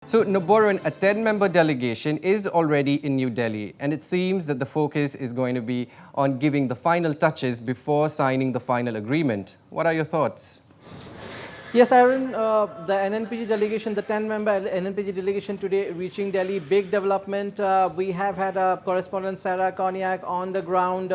So, Naboran, a 10-member delegation is already in New Delhi, and it seems that the focus is going to be on giving the final touches before signing the final agreement. What are your thoughts? Yes, Aaron, the NNPG delegation, the 10-member NNPG delegation today reaching Delhi, big development. We have had a correspondent, Sarah Konyak, on the ground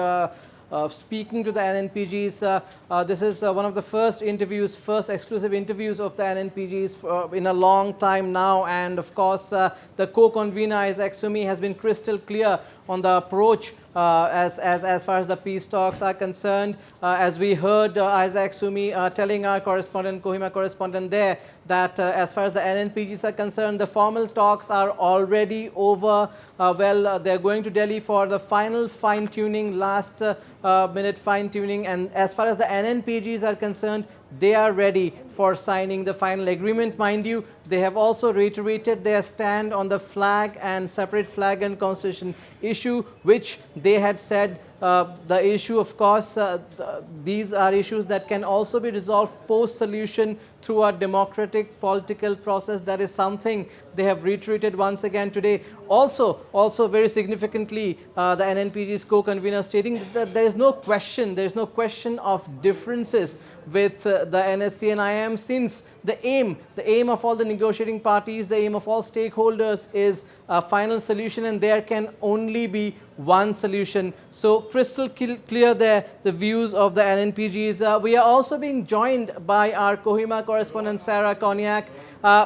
speaking to the NNPGs. This is one of the first exclusive interviews of the NNPGs in a long time now. And of course, the co-convener, Isaac Sumi, has been crystal clear on the approach as far as the peace talks are concerned. As we heard Isaac Sumi telling our correspondent, Kohima correspondent there, that as far as the NNPGs are concerned, the formal talks are already over. They're going to Delhi for the final fine-tuning, last minute fine-tuning. And as far as the NNPGs are concerned, they are ready for signing the final agreement. Mind you, they have also reiterated their stand on the flag and separate flag and constitution issue, which they had said the issue, of course, these are issues that can also be resolved post-solution through a democratic political process. That is something they have reiterated once again today. Also very significantly, the NNPG's co-convener stating that there is no question of differences with the NSC and IM, since the aim of all the negotiating parties, the aim of all stakeholders is a final solution, and there can only be one solution. So crystal clear there, the views of the NNPGs. We are also being joined by our Kohima correspondent, Sarah Konyak.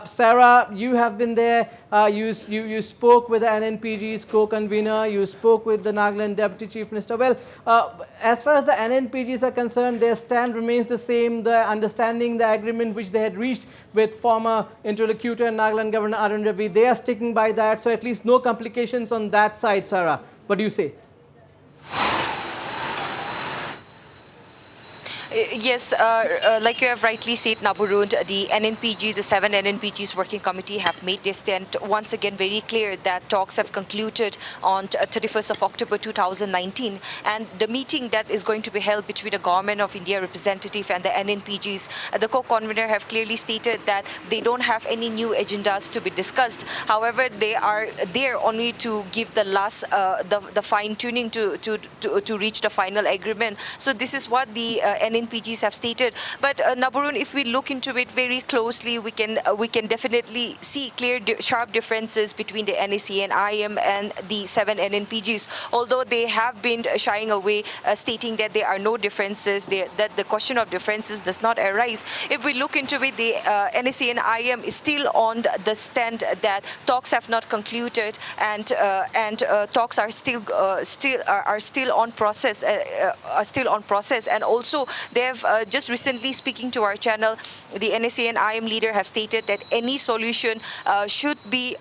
Sarah, you have been there. You spoke with the NNPG's co-convener. You spoke with the Nagaland Deputy Chief Minister. Well, as far as the NNPGs are concerned, their stand remains the same. The understanding, the agreement which they had reached with former interlocutor and Nagaland Governor Arun Ravi, they are sticking by that. So at least no complications on that side, Sarah. What do you say? Yes, like you have rightly said, Naburund, the NNPG, the 7 NNPGs working committee have made their stand once again very clear that talks have concluded on 31st of October 2019, and the meeting that is going to be held between the Government of India representative and the NNPGs, the co-convener have clearly stated that they don't have any new agendas to be discussed. However, they are there only to give the last, the fine-tuning to reach the final agreement. So this is what the NNPGs have stated. But Naburun, if we look into it very closely, we can definitely see clear, sharp differences between the NAC and IM and the 7 NNPGs. Although they have been shying away, stating that there are no differences, that the question of differences does not arise. If we look into it, the NAC and IM is still on the stand that talks have not concluded, and talks are still on process, and also they have just recently, speaking to our channel, the NSA and IM leader have stated that any solution should be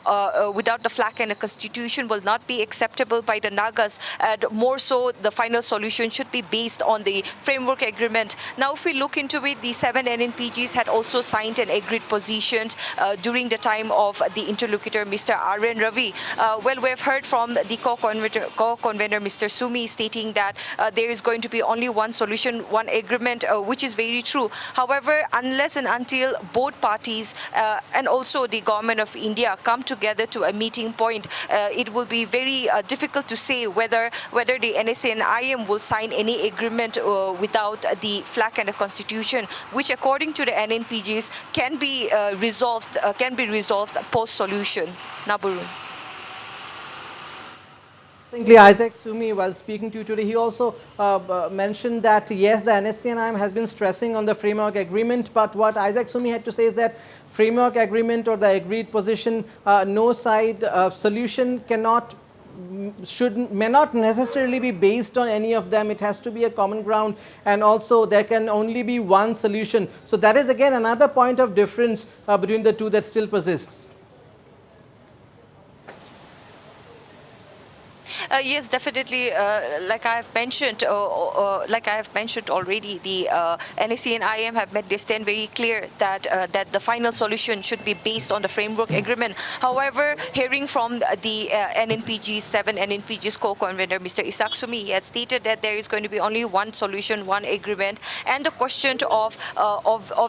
without the flag and the constitution will not be acceptable by the Nagas, and more so the final solution should be based on the framework agreement. Now if we look into it, the 7 NNPGs had also signed and agreed positions during the time of the interlocutor Mr. Arun Ravi. We have heard from the co-convener Mr. Sumi stating that there is going to be only one solution, one agreement, which is very true. However, unless and until both parties and also the Government of India come together to a meeting point, it will be very difficult to say whether the NSA and IM will sign any agreement without the flag and the constitution, which according to the NNPGs can be resolved post-solution. Naburun. Isaac Sumi, while speaking to you today, he also mentioned that yes, the NSC and IM has been stressing on the framework agreement, but what Isaac Sumi had to say is that framework agreement or the agreed position, no side solution may not necessarily be based on any of them. It has to be a common ground, and also there can only be one solution. So that is again another point of difference between the two that still persists. Yes, definitely. Like I have mentioned, already, the NSE and IM have made their stand very clear that that the final solution should be based on the framework agreement. However, hearing from the NNPG's 7 NNPG's co-convener, Mr. Isak Sumi, he had stated that there is going to be only one solution, one agreement, and the question of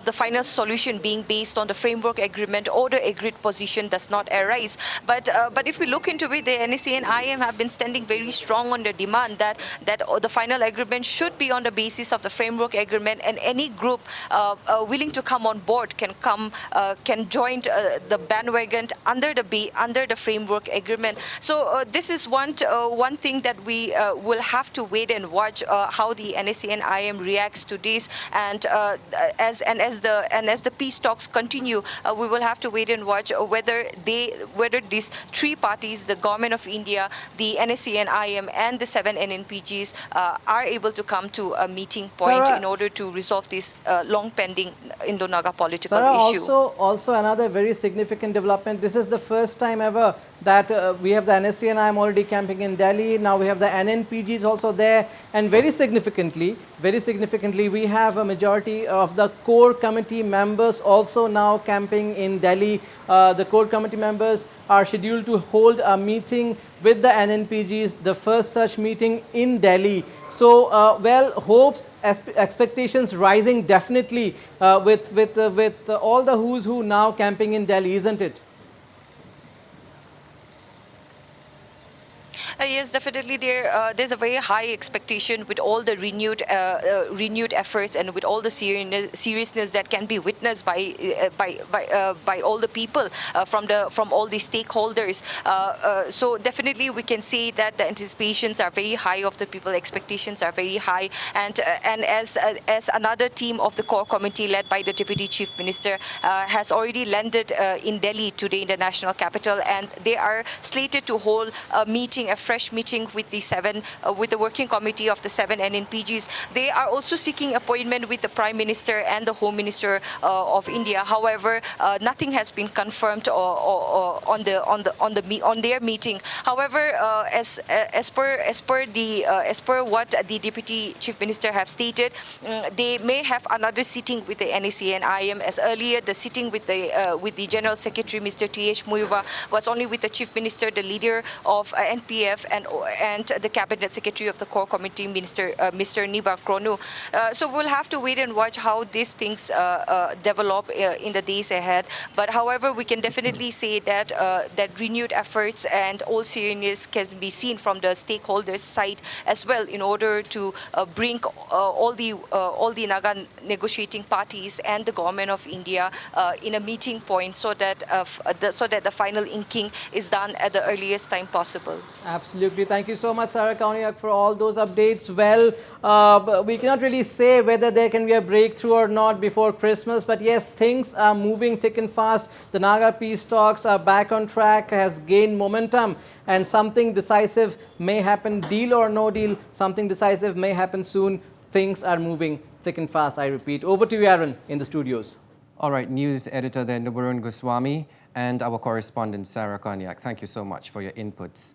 the final solution being based on the framework agreement or the agreed position does not arise. But if we look into it, the NSE and IM have been standing very strong on the demand that the final agreement should be on the basis of the framework agreement, and any group willing to come on board can join the bandwagon under the framework agreement. So this is one thing that we will have to wait and watch how the NSE and IM reacts to this, and as the peace talks continue, we will have to wait and watch whether these three parties, the government of India, the NSE and IM, and the 7 NNPGs, are able to come to a meeting point Sarah, in order to resolve this long-pending Indo-Naga political Sarah, issue. also another very significant development. This is the first time ever that we have the NSE and IM already camping in Delhi. Now we have the NNPGs also there, and very significantly, we have a majority of the core committee members also now camping in Delhi. The core committee members are scheduled to hold a meeting with the NNPGs, the first such meeting in Delhi. So, well, hopes, expectations rising definitely with all the who's who now camping in Delhi, isn't it? Yes, definitely. There's a very high expectation with all the renewed efforts and with all the seriousness that can be witnessed by all the people from all the stakeholders. So definitely we can say that the anticipations are very high of the people. Expectations are very high, and as another team of the core committee led by the Deputy Chief Minister has already landed in Delhi today in the national capital, and they are slated to hold a meeting, a fresh meeting with the working committee of the 7 NNPGs. They are also seeking appointment with the Prime Minister and the Home Minister of India. However, nothing has been confirmed on their meeting. However, as per what the Deputy Chief Minister have stated, they may have another sitting with the NSE and IM. As earlier, the sitting with the General Secretary, Mr. T.H. Muiva, was only with the Chief Minister, the leader of NPF, and the Cabinet Secretary of the Core Committee, Mr. Niba Kronu. So we'll have to wait and watch how these things develop in the days ahead. But however, we can definitely say that that renewed efforts and all seriousness can be seen from the stakeholders' side as well, in order to bring all the Naga negotiating parties and the government of India in a meeting point, so that the final inking is done at the earliest time possible. Absolutely. Thank you so much, Sarah Kauniak, for all those updates. Well, we cannot really say whether there can be a breakthrough or not before Christmas, but yes, things are moving thick and fast. The Naga peace talks are back on track, has gained momentum, and something decisive may happen, deal or no deal, something decisive may happen soon. Things are moving thick and fast, I repeat. Over to you, Aaron, in the studios. All right, news editor there, Nubarun Goswami, and our correspondent, Sarah Kauniak. Thank you so much for your inputs.